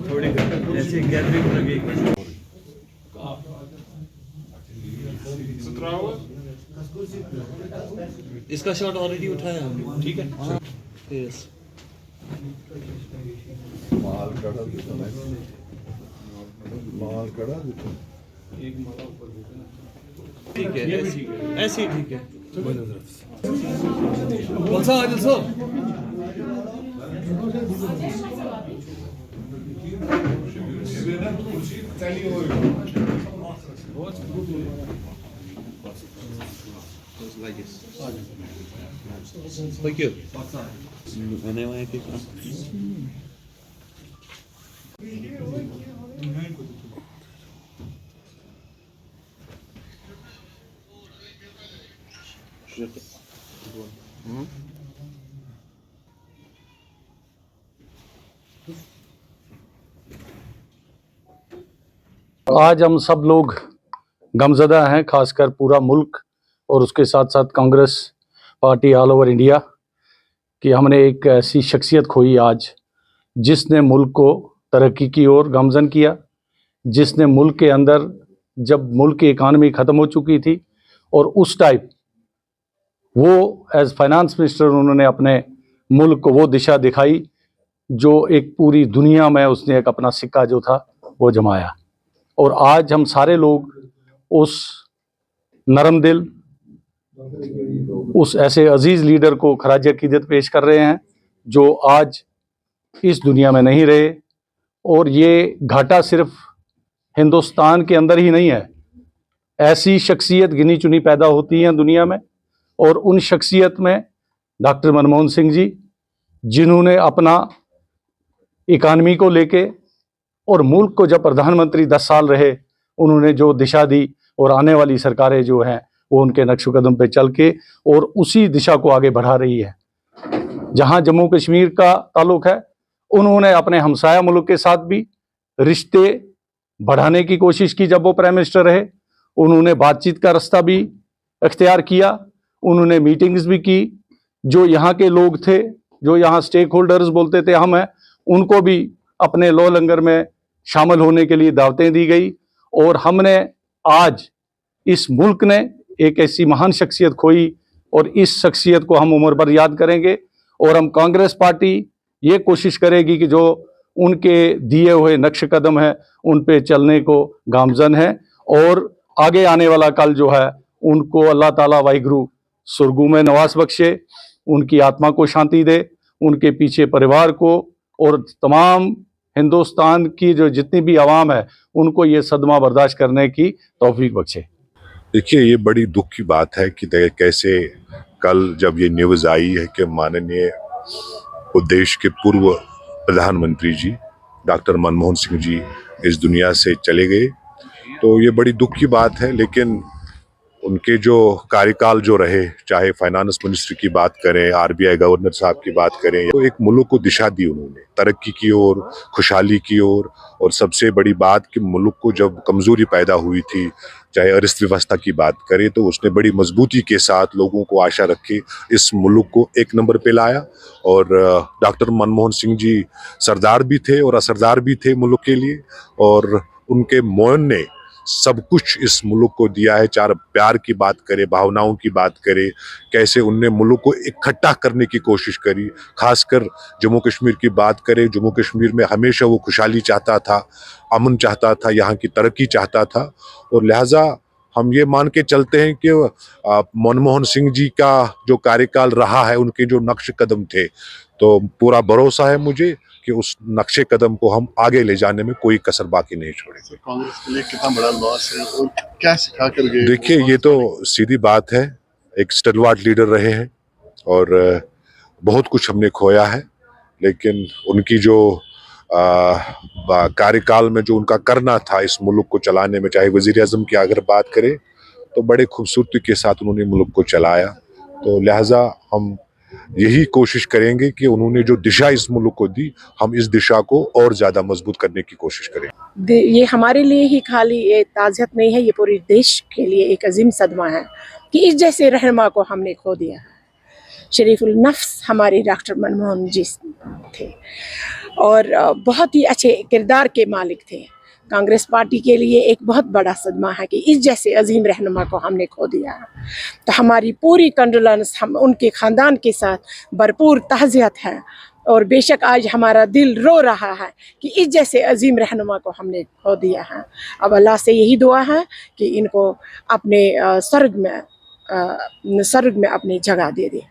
थोड़ी ऐसी गैदरिंग लगी। इसका शॉट ऑलरेडी उठाया हमने, ठीक है। यस, माल कड़ा एक माला ऊपर देना, ठीक है, ऐसे ही ठीक है। कौन सा आदिल साहब? Thank you. मैंने वहाँ के आज हम सब लोग गमज़दा हैं, खासकर पूरा मुल्क और उसके साथ साथ Congress party all over India, कि हमने एक ऐसी शख्सियत खोई आज जिसने मुल्क को तरक्की की ओर गामज़न किया, जिसने मुल्क के अंदर, जब मुल्क की इकानमी ख़त्म हो चुकी थी और उस टाइम वो एज़ फाइनेंस मिनिस्टर उन्होंने अपने मुल्क को वो दिशा दिखाई जो एक पूरी दुनिया में उसने एक अपना सिक्का जो था वो जमाया। और आज हम सारे लोग उस नरम दिल, उस ऐसे अजीज़ लीडर को खराज अक़ीदत पेश कर रहे हैं जो आज इस दुनिया में नहीं रहे। और ये घाटा सिर्फ हिंदुस्तान के अंदर ही नहीं है, ऐसी शख्सियत गिनी चुनी पैदा होती हैं दुनिया में, और उन शख्सियत में डॉक्टर मनमोहन सिंह जी, जिन्होंने अपना इकानमी को लेके और मुल्क को जब प्रधानमंत्री 10 साल रहे, उन्होंने जो दिशा दी और आने वाली सरकारें जो हैं वो उनके नक्श कदम पे चल के और उसी दिशा को आगे बढ़ा रही है। जहां जम्मू कश्मीर का ताल्लुक है, उन्होंने अपने हमसाया मुल्क के साथ भी रिश्ते बढ़ाने की कोशिश की। जब वो प्राइम मिनिस्टर रहे, उन्होंने बातचीत का रास्ता भी इख्तियार किया, उन्होंने मीटिंग्स भी की। जो यहाँ के लोग थे, जो यहाँ स्टेक होल्डर्स बोलते थे हम हैं, उनको भी अपने लो लंगर में शामिल होने के लिए दावतें दी गई। और हमने आज इस मुल्क ने एक ऐसी महान शख्सियत खोई और इस शख्सियत को हम उम्र भर याद करेंगे। और हम कांग्रेस पार्टी ये कोशिश करेगी कि जो उनके दिए हुए नक्श कदम है उन पे चलने को गामजन है। और आगे आने वाला कल जो है उनको अल्लाह ताला वाहिगुरु सुरगू में नवाज बख्शे, उनकी आत्मा को शांति दे, उनके पीछे परिवार को और तमाम हिंदुस्तान की जो जितनी भी आवाम है उनको ये सदमा बर्दाश्त करने की तौफीक बख्शे। देखिए, ये बड़ी दुख की बात है कि कैसे कल जब ये न्यूज़ आई है कि माननीय देश के पूर्व प्रधानमंत्री जी डॉक्टर मनमोहन सिंह जी इस दुनिया से चले गए, तो ये बड़ी दुख की बात है। लेकिन उनके जो कार्यकाल जो रहे, चाहे फाइनेंस मिनिस्टर की बात करें, आरबीआई गवर्नर साहब की बात करें, तो एक मुल्क को दिशा दी उन्होंने तरक्की की ओर, खुशहाली की ओर। और सबसे बड़ी बात कि मुल्क को जब कमज़ोरी पैदा हुई थी, चाहे अर्थव्यवस्था की बात करें, तो उसने बड़ी मजबूती के साथ लोगों को आशा रखी इस मुल्क को एक नंबर पे लाया। और डॉक्टर मनमोहन सिंह जी सरदार भी थे और असरदार भी थे मुल्क के लिए, और उनके मौन ने सब कुछ इस मुल्क को दिया है। चार प्यार की बात करें, भावनाओं की बात करें, कैसे उनने मुल्क को इकट्ठा करने की कोशिश करी। खासकर जम्मू कश्मीर की बात करें, जम्मू कश्मीर में हमेशा वो खुशहाली चाहता था, अमन चाहता था, यहाँ की तरक्की चाहता था। और लिहाजा हम ये मान के चलते हैं कि मनमोहन सिंह जी का जो कार्यकाल रहा है, उनके जो नक्श कदम थे, तो पूरा भरोसा है मुझे कि उस नक्शे कदम को हम आगे ले जाने में कोई कसर बाकी नहीं छोड़ेंगे। कांग्रेस के लिए कितना बड़ा लॉस है और क्या सिखा कर गए? देखिए, ये तो सीधी बात है, एक स्टलवार्ट लीडर रहे हैं और बहुत कुछ हमने खोया है। लेकिन उनकी जो कार्यकाल में जो उनका करना था इस मुल्क को चलाने में, चाहे वजीर आजम की अगर बात करें, तो बड़े खूबसूरती के साथ उन्होंने मुल्क को चलाया। तो लिहाजा हम यही कोशिश करेंगे कि उन्होंने जो दिशा इस मुल्क को दी, हम इस दिशा को और ज़्यादा मजबूत करने की कोशिश करें। ये हमारे लिए ही खाली ये ताज़ियत नहीं है, ये पूरे देश के लिए एक अजीम सदमा है कि इस जैसे रहनुमा को हमने खो दिया। शरीफुल नफ्स हमारे डॉक्टर मनमोहन जी थे और बहुत ही अच्छे किरदार के मालिक थे। कांग्रेस पार्टी के लिए एक बहुत बड़ा सदमा है कि इस जैसे अजीम रहनुमा को हमने खो दिया। तो हमारी पूरी कंडोलेंस हम उनके ख़ानदान के साथ भरपूर ताज़ियत है और बेशक आज हमारा दिल रो रहा है कि इस जैसे अजीम रहनुमा को हमने खो दिया है। अब अल्लाह से यही दुआ है कि इनको अपने स्वर्ग में अपनी जगह दे दे।